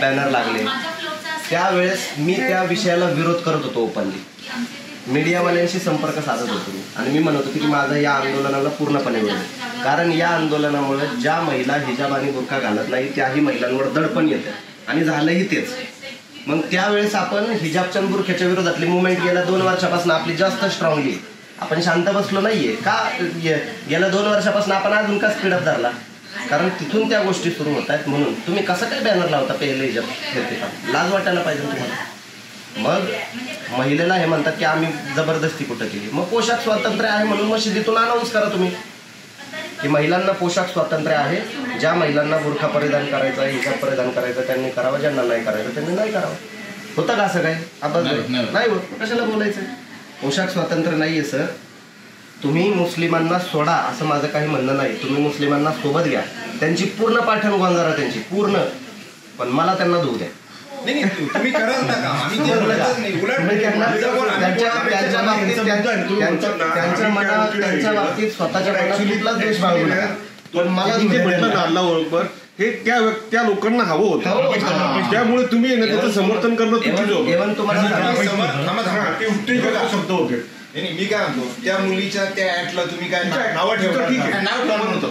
Banner लागले, त्यावेळेस मी त्या विषयाला विरोध करत होतो ओपनली. मीडियावाल्यांशी संपर्क साधत होतो मी आणि मी म्हणत होतो की माझं या आंदोलनाला पूर्णपणे विरोध. कारण या आंदोलनामुळे ज्या महिला हिजाब आणि बुरखा घालत नाही त्याही महिलांवर दडपण येतं आणि झालंही तेच. मग त्यावेळेस आपण हिजाबच्या बुरख्याच्या विरोधातली मुवमेंट गेल्या 2 वर्षापासून आपली जास्त स्ट्रॉंगली. आपण शांत बसलो नाहीये का? गेल्या 2 वर्षापासून आपण अजून का स्पीडअप धरला? कारण तिथून त्या गोष्टी सुरू होत आहेत. म्हणून तुम्ही कसं काय बॅनर लावता पहिले हिजाब घेते का? लाज वाटायला पाहिजे तुम्हाला. मग महिलेला हे म्हणतात की आम्ही जबरदस्ती कुठं केली. मग पोशाख स्वातंत्र्य आहे म्हणून मशिदीतून अनाऊन्स करा तुम्ही की महिलांना पोशाख स्वातंत्र्य आहे. ज्या महिलांना बुरखा परिधान करायचा, हिजाब परिधान करायचं त्यांनी करावं, ज्यांना नाही करायचं त्यांनी नाही करावं. होतं का असं काय? आपण नाही होत. कशाला बोलायचं? पोशाख स्वातंत्र्य नाही आहे सर. तुम्ही मुस्लिमांना सोडा असं माझं काही म्हणणं नाही. तुम्ही मुस्लिमांना सोबत घ्या, त्यांची पूर्ण पाठण गोंजारा त्यांची पूर्ण, पण मला त्यांना धुऊ द्या. तुम्ही करत नका. त्यांच्या बाबतीत स्वतःच्या कुठलाच द्वेष बाळगू नका. पण मला म्हटलं ना अल्लाह अकबर हे त्या लोकांना हवं होतं, त्यामुळे तुम्ही त्याचं समर्थन करणं इव्हन तुम्हाला शब्द होते. नाही मी काय म्हणतो, त्या मुलीच्या त्या ऍडला तुम्ही काय नावं ठेवता? ठीक आहे, नाव ठेवलं होतं.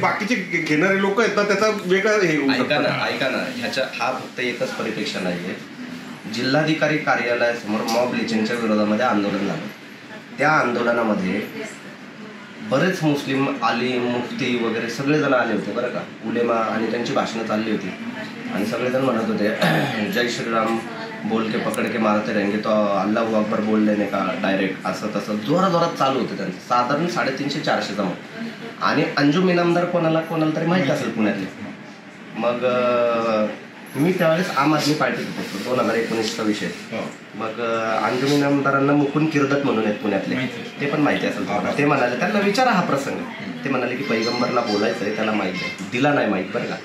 बाकीचे घेणारे लोक आहेत ना त्याचा वेगळा हे. ऐका ना ह्याच्या हा फक्त एकच परिपेक्षा नाहीये. जिल्हाधिकारी कार्यालयासमोर मॉब लिचिंगच्या विरोधामध्ये आंदोलन झालं. त्या आंदोलनामध्ये बरेच मुस्लिम आली, मुफ्ती वगैरे सगळेजण आले होते बरं का. उलेमा आणि त्यांची भाषणं चालली होती आणि सगळेजण म्हणत होते जय श्रीराम बोल के पकड के मारते रहेंगे तो अल्लाहू अकबर बोल लेने का डायरेक्ट, असं तसं जोरात चालू होतं त्यांचं. साधारण 350-400 जमा. आणि अंजुम इनामदार कोणाला तरी माहीत असेल पुण्यातले. मग मी त्यावेळेस आम आदमी पार्टीत होतो 2019चा विषय. मग अंजुम इनामदारांना मुकुंद किर्दत म्हणून आहेत पुण्यातले, ते पण माहिती असेल तुम्हाला. ते म्हणाले त्यांना विचारा हा प्रसंग. ते म्हणाले की पैगंबरला बोलायचं आहे, त्याला माहीत आहे. दिला नाही माहीत बरं का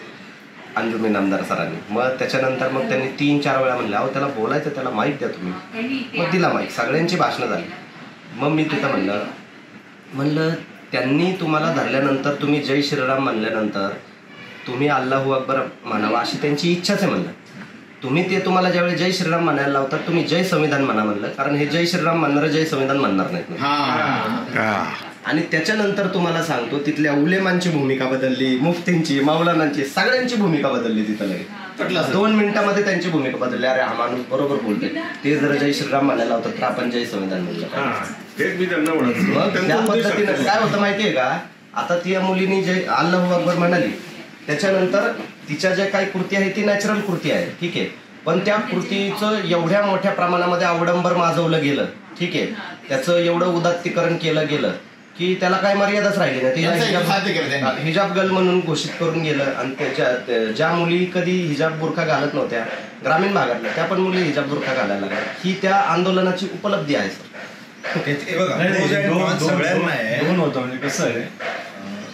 अंजुम इनामदार सरांनी. मग त्याच्यानंतर मग त्यांनी 3-4 वेळा म्हणले अहो त्याला बोलायचं, त्याला माहीत द्या तुम्ही. मग दिला माहीत. सगळ्यांची भाषणं झाली. मग मी तिथं म्हणलं त्यांनी तुम्हाला धरल्यानंतर तुम्ही जय श्रीराम म्हणल्यानंतर तुम्ही अल्लाहू अकबर म्हणावं अशी त्यांची इच्छाच आहे म्हणलं. तुम्हाला ज्यावेळी जय श्रीराम म्हणायला लावतात तुम्ही जय संविधान म्हणा म्हणलं. कारण हे जय श्रीराम म्हणणारं जय संविधान म्हणणार नाहीत. आणि त्याच्यानंतर तुम्हाला सांगतो तिथल्या उलेमांची भूमिका बदलली, मुफ्तींची, मौलानांची, सगळ्यांची भूमिका बदलली. तिथं लगेच 2 मिनिटांमध्ये त्यांची भूमिका बदलली. अरे हा माणूस बरोबर बोलतोय, ते जर जय श्रीराम म्हणायला लावतात तर आपण जय संविधान म्हणलं. त्या पद्धतीनं काय होतं माहितीये का? आता ती मुलीनी जय अल्लाहू अकबर म्हणाली, त्याच्यानंतर तिच्या ज्या काही कृती आहे ती नॅचरल कृती आहे, ठीक आहे. पण त्या कृतीचं एवढ्या मोठ्या प्रमाणामध्ये अवडंबर माजवलं गेलं, ठीक आहे. त्याचं एवढं उदात्तीकरण केलं गेलं की त्याला काय मर्यादाच राहिली नाही. हिजाब गर्ल म्हणून घोषित करून गेलं. आणि ज्या मुली कधी हिजाब बुरखा घालत नव्हत्या ग्रामीण भागातल्या, त्या पण मुली हिजाब बुरखा घालायला लागल्या. ही त्या आंदोलनाची उपलब्धी आहे सर. दोन होतं. म्हणजे कसं आहे,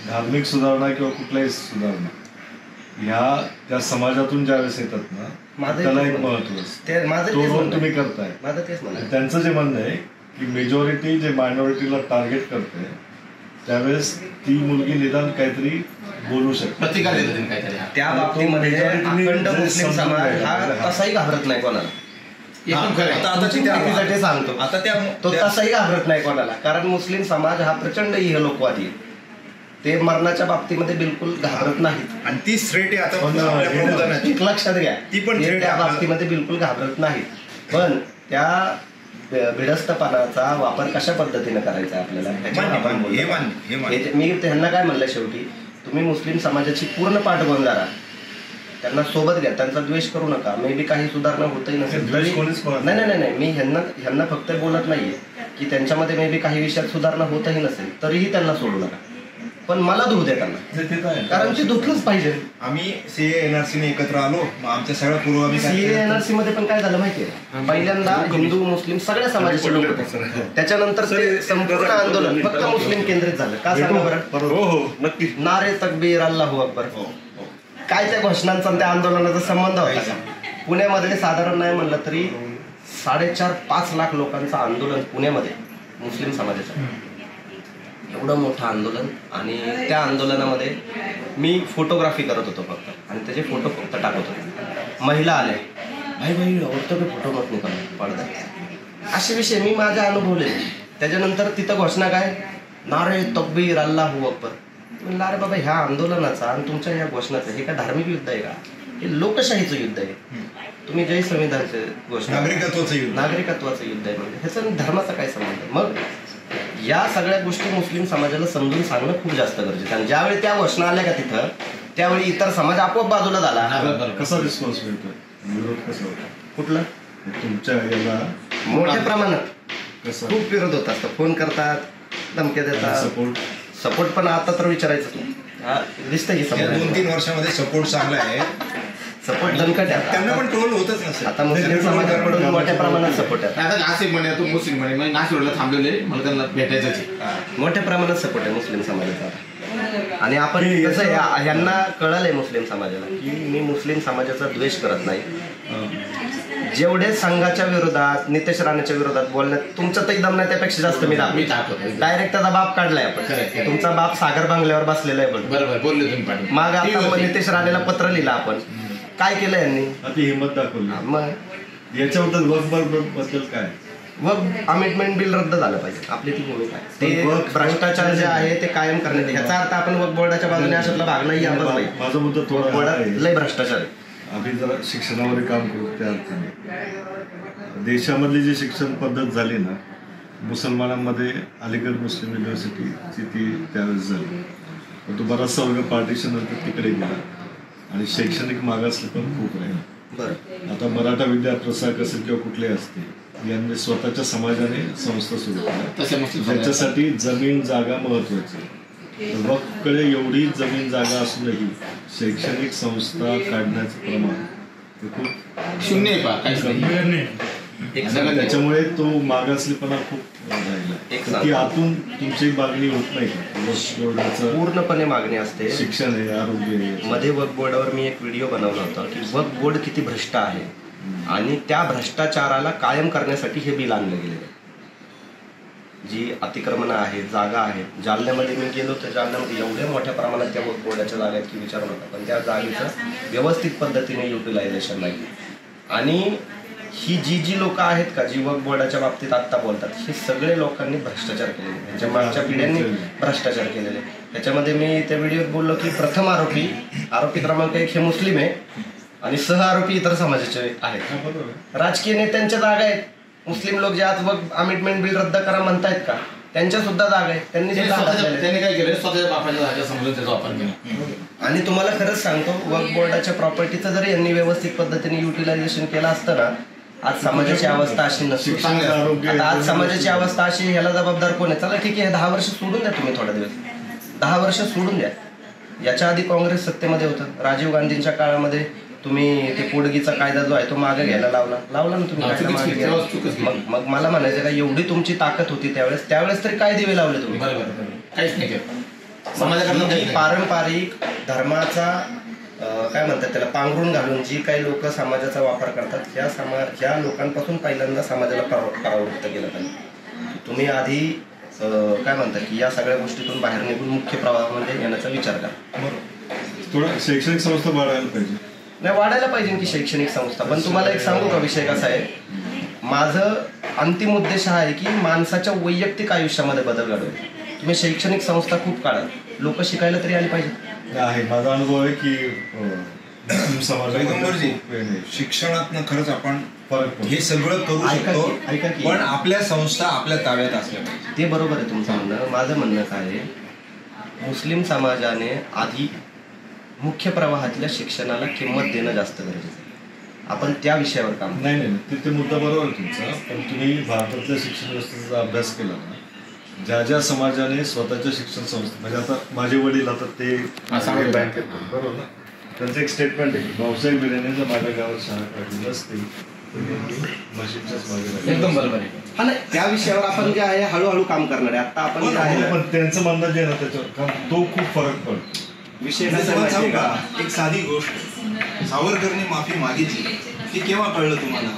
धार्मिक सुधारणा किंवा कुठलाही सुधारणा ह्या त्या समाजातून ज्यावेळेस येतात ना त्याला एक महत्व तुम्ही करताय. त्यांचं जे म्हणणं आहे की मेजॉरिटी जे मायनॉरिटीला टार्गेट करते त्यावेळेस ती मुलगी निदान काहीतरी बोलू शकते. त्या बाबतीमध्ये अखंड मुस्लिम समाज हा तसाही घाबरत नाही कोणाला. सांगतो तो तसाही घाबरत नाही कोणाला. कारण मुस्लिम समाज हा प्रचंड इहलोकवादी आहे. ते मरणाच्या बाबतीमध्ये बिलकुल घाबरत नाहीत. आणि ती स्ट्रेट आहे लक्षात घ्या, ती पण त्या बाबतीमध्ये बिलकुल घाबरत नाहीत. पण त्या भिडस्तपणाचा वापर कशा पद्धतीने करायचा आपल्याला मी त्यांना काय म्हणलं, शेवटी तुम्ही मुस्लिम समाजाची पूर्ण पाठगोंजारा, त्यांना सोबत घ्या, त्यांचा द्वेष करू नका. मे बी काही सुधारणा होतही नसेल तरी नाही मी ह्यांना फक्त बोलत नाहीये की त्यांच्यामध्ये मे बी काही विषयात सुधारणा होतही नसेल तरीही त्यांना सोडू नका. पण मला धुऊ द्या त्यांना, कारण ते धुतलंच पाहिजे. आम्ही सीए एनआरसीने एकत्र आलो, आमच्या सगळ्या पूर्व सीए एनआरसी मध्ये पण काय झालं माहितीये, पहिल्यांदा हिंदू मुस्लिम सगळ्या समाजाचे लोक होते. त्याच्यानंतर ते संपूर्ण आंदोलन फक्त मुस्लिम केंद्रित झालं. का सांगा बरं? नारे तकबीर अल्लाहू अकबर, काय त्या घोषणांचा त्या आंदोलनाचा संबंध होता? पुण्यामध्ये साधारण नाही म्हणलं तरी 4.5-5 लाख लोकांचं आंदोलन पुण्यामध्ये मुस्लिम समाजाचं. एवढं मोठं आंदोलन, आणि त्या आंदोलनामध्ये मी फोटोग्राफी करत होतो फक्त, आणि त्याचे फोटो फक्त टाकत होतो. महिला आल्या, भाई औरतों पे फोटो मत निकालो पडदा, असे विषय मी माझ्या अनुभवले. त्याच्यानंतर तिथं घोषणा काय, नारे तकबीर अल्लाहू अकबर. म्हणलं अरे बाबा, ह्या आंदोलनाचा आणि तुमच्या ह्या घोषणाचं हे काय धार्मिक युद्ध आहे का? हे लोकशाहीचं युद्ध आहे. तुम्ही जय संविधानचे घोषणा, नागरिकत्वाचं युद्ध आहे, म्हणजे ह्याचा धर्माचा काय संबंध? मग या सगळ्या गोष्टी मुस्लिम समाजाला समजून सांगणं खूप जास्त गरजेचं. आणि ज्यावेळी त्या घोषणा आल्या का तिथं, त्यावेळी इतर समाज आपोआप बाजूला झाला. कसा रिस्पॉन्स मिळतोय, विरोध कसा होता कुठला? तुमच्या याला मोठ्या प्रमाणात कसं खूप विरोध होत असतात, फोन करतात, धमक्या देतात. सपोर्ट पण आता तर विचारायचं तू, दिसतंय की सपोर्ट 2-3 वर्षामध्ये सपोर्ट चांगला आहे. सपोर्ट दणकट आहे. त्यांना पण ट्रोल होतच नसेल. आता मुस्लिम समाजाकडून मोठ्या प्रमाणात सपोर्ट आहे. आता नाशिक म्हणे, तो मुस्लिम म्हणे, म्हणजे नाशिकला थांबलेले, मला त्यांना भेटायचं. मोठ्या प्रमाणात सपोर्ट आहे मुस्लिम समाजाचा. आणि आपण कसं ह्यांना कळलंय मुस्लिम समाजाला की मी मुस्लिम समाजाचा द्वेष करत नाही. जेवढे संघाच्या विरोधात, नितेश राणेच्या विरोधात बोलण्यात तुमचं तर एकदम नाही, त्यापेक्षा जास्त मी डायरेक्ट त्याचा बाप काढलाय आपण. तुमचा बाप सागर बांगल्यावर बसलेला आहे. बरोबर बोलले तुम्ही. मग आता नितेश राणेला पत्र लिहिलं आपण, काय केलं यांनी? ती हिंमत दाखवली. मग याच्याबद्दल बद्दल काय, वक्फ अमेंडमेंट बिल रद्द झालं पाहिजे, आपली ती भूमिका आहे. ते भ्रष्टाचार जे आहे ते कायम करण्यात येईल. याचा अर्थ आपण वक्फ बोर्डाच्या बाजूने अशातला भाग नाही आपण नाही. माझा मुद्दा थोडा लय भ्रष्टाचार आहे. आम्ही जरा शिक्षणावर काम करू. त्या अर्थाने देशामधली जी शिक्षण पद्धत झाली ना, मुसलमानांमध्ये अलीगढ मुस्लिम युनिव्हर्सिटीची ती त्यावेळेस झाली, पण तो बराचसा वर्ग पार्टिशन नंतर तिकडे गेला आणि शैक्षणिक मागासले पण खूप राहील. बरं, आता मराठा विद्या प्रसारक असेल किंवा कुठले असते, यांनी स्वतःच्या समाजाने संस्था सुरू केल्या. त्याच्यासाठी जमीन जागा महत्वाची. वक्फकडे एवढी जमीन जागा असूनही शैक्षणिक संस्था काढण्याचं प्रमाण हे खूप शून्य आहे. त्याच्यामुळे तो मागासलेपणा खूप राहिला. ती आतून तुमची मागणी होत नाही का? वक्फ बोर्डाचं पूर्णपणे मागणी असते. शिक्षण आहे, आरोग्य आहे. मध्ये वक्फ बोर्डावर मी एक व्हिडिओ बनवला होता की वक्फ बोर्ड किती भ्रष्ट आहे, आणि त्या भ्रष्टाचाराला कायम करण्यासाठी हे बिल आणलं गेलेलं आहे. जी अतिक्रमणं आहेत, जागा आहेत. जालन्यामध्ये मी गेलो तर जालन्यामध्ये एवढ्या मोठ्या प्रमाणात त्या वक्फ बोर्डाच्या जागा आहेत की विचारू नका, पण त्या जागेचं व्यवस्थित पद्धतीने युटिलायझेशन नाही. आणि ही जी लोक आहेत का, जी वक्फ बोर्डाच्या बाबतीत आत्ता बोलतात, हे सगळे लोकांनी भ्रष्टाचार केलेले, त्यांच्या मागच्या पिढ्यांनी भ्रष्टाचार केलेले. त्याच्यामध्ये मी त्या व्हिडिओत बोललो की प्रथम आरोपी क्रमांक 1 हे मुस्लिम आहे, आणि सह आरोपी इतर समाजाचे आहेत. राजकीय नेत्यांच्या जागा आहेत. मुस्लिम लोक जे आज वक्फ अमेंडमेंट बिल रद्द करा म्हणतायत का, त्यांच्या सुद्धा जागा आहेत. त्यांनी काय केलं, स्वतःच्या बापाच्या जागा समजून त्याचा वापर केला. आणि तुम्हाला खरंच सांगतो, वक्फ बोर्डाच्या प्रॉपर्टीचं जर यांनी व्यवस्थित पद्धतीने युटिलायझेशन केलं असतं ना, आज समाजाची अवस्था अशी नसते. आता आज समाजाची अवस्था अशी, ह्याला जबाबदार कोण आहे? चला ठीक आहे, 10 वर्ष सोडून द्या तुम्ही, थोडा दिवस 10 वर्ष सोडून द्या. याच्या आधी काँग्रेस सत्तेमध्ये होतं. राजीव गांधींच्या काळामध्ये तुम्ही ते पोडगीचा कायदा जो आहे तो मागे घ्यायला लावला ना तुम्ही. मग मला म्हणायचं का, एवढी तुमची ताकद होती त्यावेळेस तरी काय दिवे लावले तुम्ही? काहीच नाही केलं. पारंपरिक धर्माचा काय म्हणतात त्याला, पांघरून घालून जी काही लोक समाजाचा वापर करतात, ह्या लोकांपासून पहिल्यांदा समाजाला परावृत्त केलं पाहिजे. तुम्ही आधी काय म्हणतात की या सगळ्या गोष्टीतून बाहेर निघून मुख्य प्रवाहामध्ये येण्याचा विचार करा. थोडा शैक्षणिक संस्था वाढायला पाहिजे. नाही, वाढायला पाहिजे की शैक्षणिक संस्था. पण तुम्हाला एक सांगू का, विषय कसा आहे, माझं अंतिम उद्देश हा आहे की माणसाच्या वैयक्तिक आयुष्यामध्ये बदल घडवेल. तुम्ही शैक्षणिक संस्था खूप काढा, लोक शिकायला तरी आली पाहिजे. आहे, माझा अनुभव आहे की समाजामध्ये शिक्षणातनं खरंच आपण फरक हे सगळं करू शकतो, पण आपल्या संस्था आपल्या ताब्यात असल्या पाहिजे. ते बरोबर आहे तुमचं म्हणणं. माझं म्हणणं काय आहे, मुस्लिम समाजाने आधी मुख्य प्रवाहातल्या शिक्षणाला किंमत देणं जास्त गरजेचं आहे. आपण त्या विषयावर काम नाही, ते मुद्दा बरोबर आहे तुमचा. पण तुम्ही भारतातल्या शिक्षण व्यवस्थेचा अभ्यास केला ना, ज्या समाजाने स्वतःच्या शिक्षण संस्था, म्हणजे आता माझे वडील आता ते बरोबर ना, त्यांचं एक स्टेटमेंट आहे, भाऊसाहेब बिर्याणी जर माझ्या गावात शाळा काढली नसते मशीनच्याच मागे. एकदम बरोबर आहे. हा, नाही, त्या विषयावर आपण जे आहे हळूहळू काम करणार आहे. आता आपण जे आहे, पण त्यांचं म्हणणं जे ना त्याच्यावर तो खूप फरक पडतो. विषय एक साधी गोष्ट, सावरकरने माफी मागितली ती केव्हा कळलं तुम्हाला?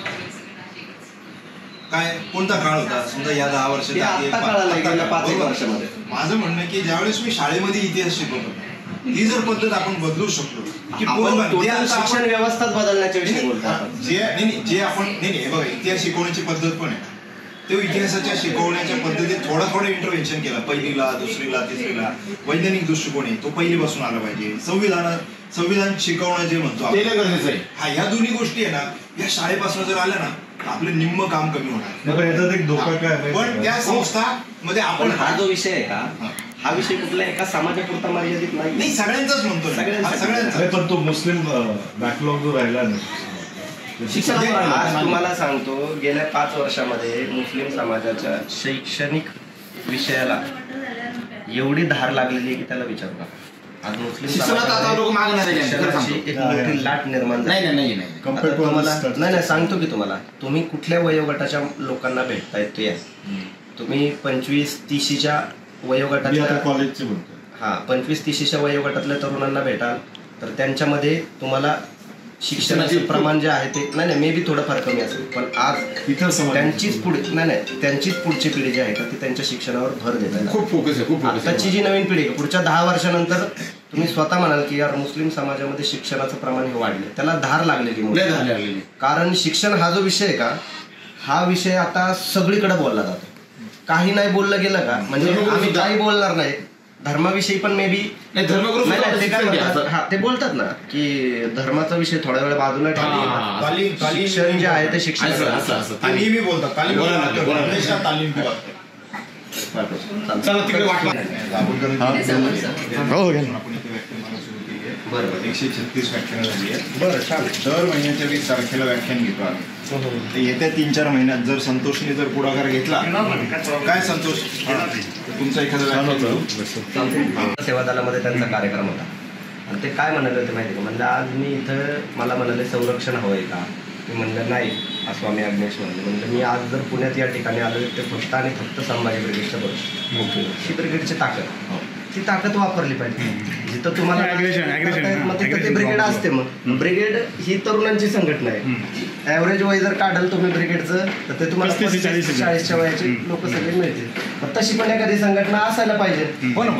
काय कोणता काळ होता समजा या 10 वर्षाच्या आधी आता कळालं गेल्या 5 वर्षामध्ये. माझं म्हणणं आहे की ज्यावेळेस मी शाळेमध्ये इतिहास शिकवतो ही जर पद्धत आपण बदलू शकलो की आपण शिक्षण व्यवस्थाच बदलण्याच्या विषयी बोलतो आपण. जे आपण हे बघा इतिहास शिकवण्याची पद्धत पण आहे ते इतिहासाच्या शिकवण्याच्या पद्धतीत थोडं इंटरव्हेन्शन केलं. पहिलीला, दुसरीला, तिसरीला वैज्ञानिक दृष्टिकोन आहे तो पहिलीपासून आला पाहिजे. संविधान शिकवणं जे म्हणतो हा ह्या दोन्ही गोष्टी आहे ना या शाळेपासून जर आल्या ना आपलं निम्म काम कमी होणार. याच्यात एक धोका काय पण त्या संस्थामध्ये आपण हा जो विषय आहे का हा विषय कुठल्या एका समाजापुरता मर्यादित नाही, सगळ्यांचाच म्हणतो सगळ्यांचा. पण तो मुस्लिम बॅकलॉग जो राहिला ना आज तुम्हाला सांगतो गेल्या 5 वर्षामध्ये मुस्लिम समाजाच्या शैक्षणिक विषयाला एवढी धार लागलेली आहे की त्याला विचारू नका. आज मुस्लिम शिक्षणाची एक मोठी लाट निर्माण झाली. नाही सांगतो की तुम्हाला तुम्ही कुठल्या वयोगटाच्या लोकांना भेटतायत ते तुम्ही 25-30च्या वयोगटाच्या कॉलेजचे म्हणतो हा 25-30च्या वयोगटातल्या तरुणांना भेटाल तर त्यांच्यामध्ये तुम्हाला शिक्षणाचं प्रमाण जे आहे ते नाही मे बी थोडंफार कमी असेल पण आज त्यांचीच पुढची पिढी जी आहे का ती त्यांच्या शिक्षणावर भर देत आहे. खूप फोकस आहे. आताची जी नवीन पिढी पुढच्या 10 वर्षानंतर तुम्ही स्वतः म्हणाल की यार मुस्लिम समाजामध्ये शिक्षणाचं प्रमाण हे वाढले त्याला धार लागलेली. कारण शिक्षण हा जो विषय आहे का हा विषय आता सगळीकडे बोलला जातो. काही नाही बोललं गेलं का म्हणजे आम्ही काही बोलणार नाही धर्माविषयी पण मे बी ते बोलतात ना की धर्माचा विषय थोड्या वेळ बाजूला शिक्षण जे आहे ते शिक्षण बरोबर 136 व्याख्यानं झाली आहेत. बरं छान. दर महिन्याच्या 20 तारखेला व्याख्यान घेतो आम्ही. येत्या 3-4 महिन्यात जर संतोषने जर पुढाकार घेतला काय संतोष तुमचा एखादा सेवा दलामध्ये त्यांचा कार्यक्रम होता आणि ते काय म्हणाले होते माहिती का म्हणलं आज मी इथं मला म्हणाले संरक्षण हवंय का मी म्हणलं नाही स्वामी अग्नेश म्हणलं मी आज जर पुण्यात या ठिकाणी आलो ते फक्त आणि फक्त संभाजी ब्रिगेडच्या बरोबर ही ब्रिगेडची ताकद ती ताकद वापरली पाहिजे. जिथं तुम्हाला तिथं ते ब्रिगेड असते. मग ब्रिगेड ही तरुणांची संघटना आहे. ऍव्हरेज वय जर काढाल तुम्ही ब्रिगेडचं तर ते तुम्हाला 40-40च्या वयाची लोक सगळे मिळतील. तशी पण एखादी संघटना असायला पाहिजे. हो ना.